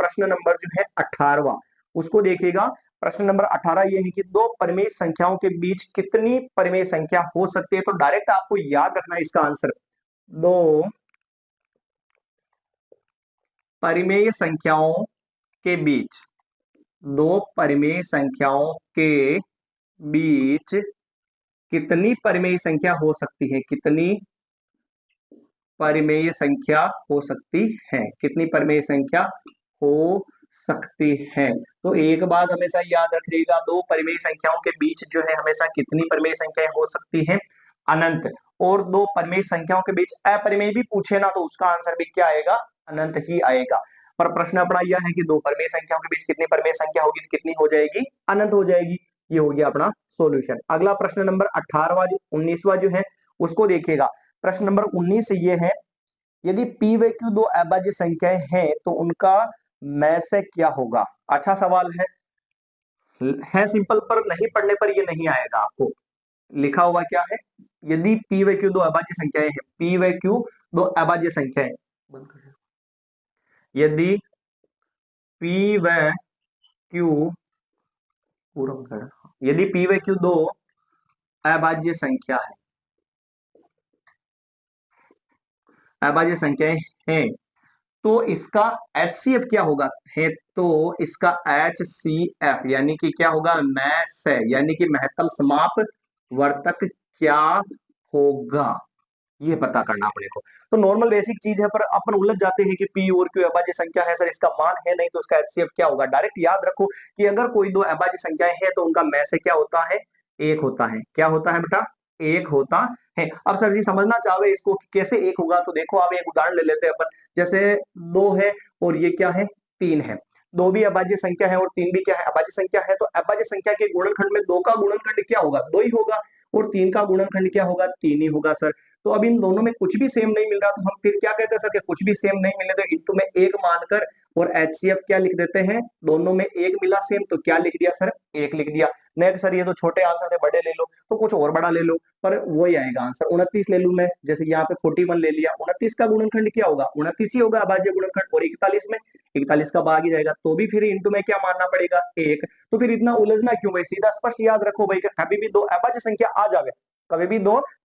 प्रश्न नंबर जो है 18वां, उसको देखिएगा। प्रश्न नंबर 18 ये है कि दो परिमेय संख्याओं के बीच कितनी परिमेय संख्या हो सकती है। तो डायरेक्ट आपको याद रखना है इसका आंसर, दो परिमेय संख्याओं के बीच, दो परिमेय संख्याओं के बीच कितनी परिमेय संख्या हो सकती है, कितनी परिमेय संख्या हो सकती है, कितनी परिमेय संख्या हो सकती है। तो एक बात हमेशा याद रखिएगा, दो परिमेय संख्याओं के बीच जो है हमेशा कितनी परिमेय संख्याएं हो सकती हैं, अनंत। और दो परिमेय संख्याओं के बीच अपरिमेय भी पूछे ना तो उसका आंसर भी क्या आएगा, अनंत ही आएगा। पर प्रश्न अपना यह है कि दो परिमेय संख्याओं के बीच कितनी परिमेय संख्या होगी, तो कितनी हो जाएगी, अनंत हो जाएगी। ये हो गया अपना सॉल्यूशन। अगला प्रश्न नंबर 18वां जो 19वां जो है उसको देखिएगा। प्रश्न नंबर 19 ये है, यदि p व q दो अभाज्य संख्याएं हैं तो उनका में से क्या होगा। अच्छा सवाल है सिंपल, पर नहीं पढ़ने पर ये नहीं आएगा। आपको लिखा हुआ क्या है, यदि p व q दो अभाज्य संख्याएं हैं, p व q दो अभाज्य संख्याएं, यदि p व q यदि p व q दो अभाज्य संख्या है, अभाज्य संख्याएं हैं, तो इसका HCF क्या होगा है, तो इसका HCF यानी कि क्या होगा, में से, यानी कि महत्तम समाप वर्तक क्या होगा, ये पता करना अपने को। तो नॉर्मल बेसिक चीज है, पर अपन उलझ जाते हैं कि P और Q अभाज्य संख्या है सर, इसका मान है नहीं, तो उसका HCF क्या होगा। डायरेक्ट याद रखो कि अगर कोई दो अभाज्य संख्याएं हैं तो उनका में से क्या होता है, एक होता है। क्या होता है बेटा, एक होता है। अब सर जी समझना चाहे इसको कि कैसे एक होगा, तो देखो आप एक उदाहरण ले लेते हैं अपन। जैसे दो है और ये क्या है, तीन है। दो भी अभाज्य संख्या है और तीन भी क्या है, अभाज्य संख्या है। तो अभाज्य संख्या के गुणनखंड में दो का गुणनखंड क्या होगा, दो ही होगा, और तीन का गुणनखंड क्या होगा, तीन ही होगा सर। तो अब इन दोनों में कुछ भी सेम नहीं मिल रहा, तो हम फिर क्या कहते हैं सर कि कुछ भी सेम नहीं मिले तो इंटू में एक मानकर और HCF क्या लिख देते हैं, दोनों में एक मिला सेम, तो क्या लिख दिया सर, एक लिख दिया। नेक्स्ट सर ये तो छोटे आंसर थे, बड़े ले लो, तो कुछ और बड़ा ले लो, पर वही आएगा आंसर। 29 ले लू मैं, जैसे यहाँ पे 41 ले लिया, 29 का गुणनखंड क्या होगा, 29 ही होगा अभाज्य गुणनखंड। और 41 में 41 का भाग ही जाएगा, तो भी फिर इंटू में क्या मानना पड़ेगा, एक। तो फिर इतना उलझना क्यों भाई, सीधा स्पष्ट याद रखो भाई, कभी भी दो अभाज्य संख्या आ जावे, कभी भी दो